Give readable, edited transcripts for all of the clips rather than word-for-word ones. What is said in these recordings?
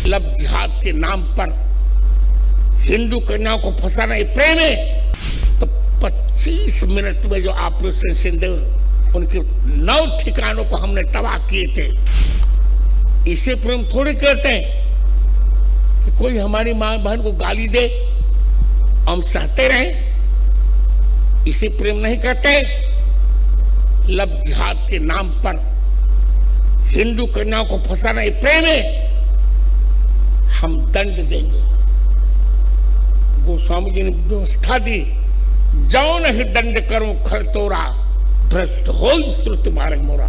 लब जिहाद के नाम पर हिंदू कन्याओं को फंसाना ये प्रेम है, तो 25 मिनट में जो ऑपरेशन सिंदूर उनके 9 ठिकानों को हमने तबाह किए थे, इसे प्रेम थोड़ी कहते हैं कि कोई हमारी मां बहन को गाली दे हम सहते रहें, इसे प्रेम नहीं कहते। लब जिहाद के नाम पर हिंदू कन्याओं को फंसाना ये प्रेम है, हम दंड देंगे। गोस्वामी जी ने व्यवस्था दी, जाओ नहीं दंड करो खर तोरा, भ्रष्ट हो श्रुति मार्ग मोरा।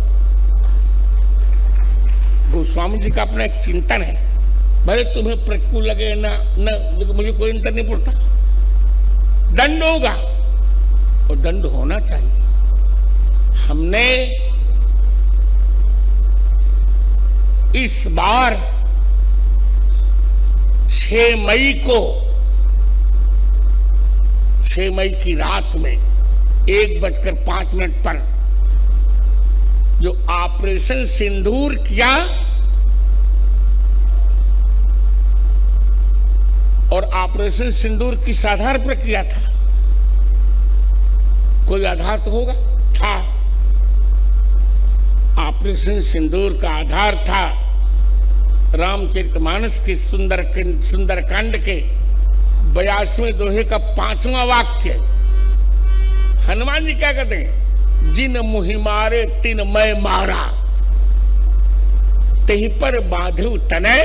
गोस्वामी जी का अपना एक चिंतन है, भले तुम्हें प्रतिकूल लगे ना मुझे कोई अंतर नहीं पड़ता, दंड होगा और दंड होना चाहिए। हमने इस बार 6 मई की रात में 1:05 पर जो ऑपरेशन सिंदूर किया, और ऑपरेशन सिंदूर किस आधार पर किया था? कोई आधार तो होगा, था। ऑपरेशन सिंदूर का आधार था रामचरितमानस के सुंदरकांड के 82वें दोहे का 5वां वाक्य। हनुमान जी क्या कहते हैं? जिन मुहि मारे तिन मैं मारा, तही पर बांधु तनय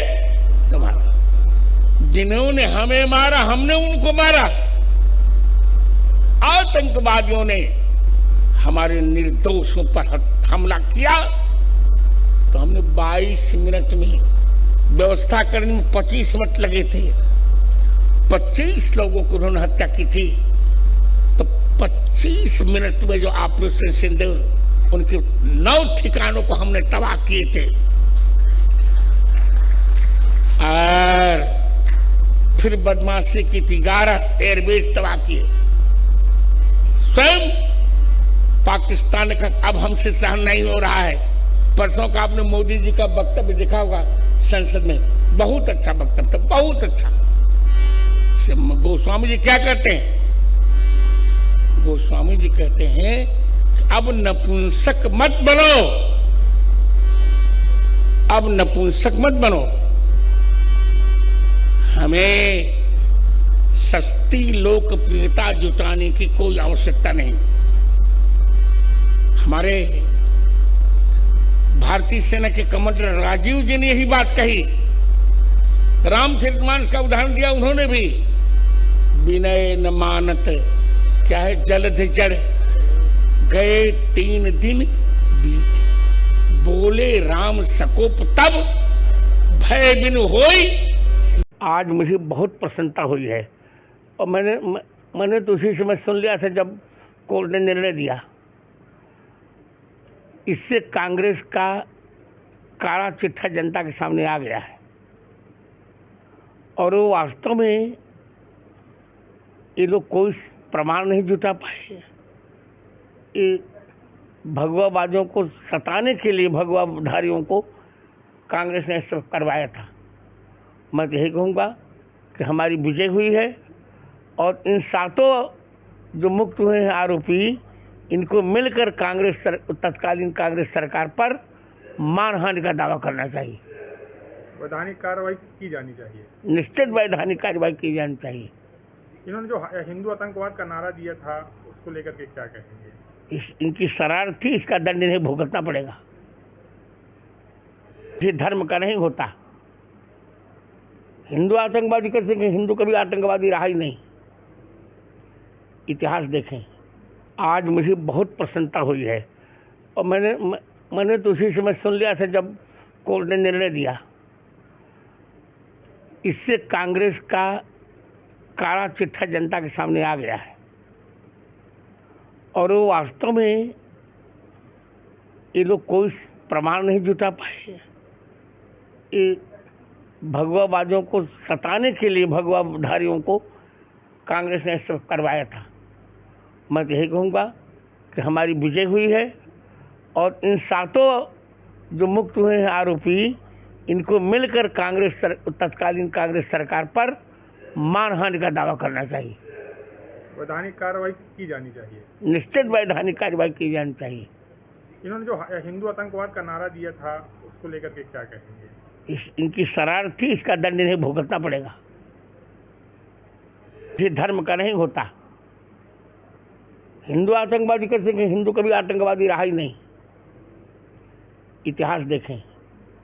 तुम्हारा। जिन्होंने हमें मारा हमने उनको मारा, आतंकवादियों ने हमारे निर्दोषों पर हमला किया तो हमने 22 मिनट में व्यवस्था करने में 25 मिनट लगे थे। 25 लोगों को उन्होंने हत्या की थी, तो 25 मिनट में जो ऑपरेशन सिंदूर उनके 9 ठिकानों को हमने तबाह किए थे। और फिर बदमाशी की थी, 11 एयरबेस तबाह किए। स्वयं पाकिस्तान का अब हमसे सहन नहीं हो रहा है। परसों का आपने मोदी जी का वक्तव्य देखा होगा संसद में, बहुत अच्छा वक्तव्य था, बहुत अच्छा। गोस्वामी जी क्या कहते हैं? गोस्वामी जी कहते हैं अब नपुंसक मत बनो, अब नपुंसक मत बनो। हमें सस्ती लोकप्रियता जुटाने की कोई आवश्यकता नहीं। हमारे भारतीय सेना के कमांडर राजीव जी ने यही बात कही, रामचरितमानस का उदाहरण दिया उन्होंने भी। विनय न मानत, क्या है, जलध जड़ गए 3 दिन बीत, बोले राम सकोप तब भय बिन होई। आज मुझे बहुत प्रसन्नता हुई है, और मैंने तो उसी समय सुन लिया था जब कोर्ट ने निर्णय दिया। इससे कांग्रेस का काला चिट्ठा जनता के सामने आ गया है, और वो वास्तव में ये लोग कोई प्रमाण नहीं जुटा पाए। ये भगवावादियों को सताने के लिए भगवाधारियों को कांग्रेस ने सब करवाया था। मैं तो यही कहूँगा कि हमारी विजय हुई है, और इन 7 जो मुक्त हुए हैं आरोपी, इनको मिलकर तत्कालीन कांग्रेस सरकार पर मानहानि का दावा करना चाहिए। वैधानिक कार्रवाई की जानी चाहिए, निश्चित वैधानिक कार्रवाई की जानी चाहिए। इन्होंने जो हिंदू आतंकवाद का नारा दिया था उसको लेकर के क्या कहेंगे? इनकी शरारत थी, इसका दंड इन्हें भुगतना पड़ेगा। ये धर्म का नहीं होता। हिंदू आतंकवादी कैसे? हिंदू कभी आतंकवादी रहा ही नहीं। इतिहास देखें। आज मुझे बहुत प्रसन्नता हुई है, और मैंने तो उसी समय सुन लिया था जब कोर्ट ने निर्णय दिया। इससे कांग्रेस का काला चिट्ठा जनता के सामने आ गया है, और वो वास्तव में ये लोग कोई प्रमाण नहीं जुटा पाए। ये भगवावादियों को सताने के लिए भगवाधारियों को कांग्रेस ने सब करवाया था। मैं तो यही कहूँगा कि हमारी विजय हुई है, और इन 7 जो मुक्त हुए हैं आरोपी, इनको मिलकर तत्कालीन कांग्रेस सरकार पर मानहानि का दावा करना चाहिए। वैधानिक कार्रवाई की जानी चाहिए। निश्चित वैधानिक कार्रवाई की जानी चाहिए। इन्होंने जो हिंदू आतंकवाद का नारा दिया था उसको लेकर के क्या कहेंगे? इनकी शरारत थी, इसका दंड इन्हें भुगतना पड़ेगा। ये धर्म का नहीं होता। हिंदू आतंकवादी कैसे? हिंदू कभी आतंकवादी रहा ही नहीं। इतिहास देखें।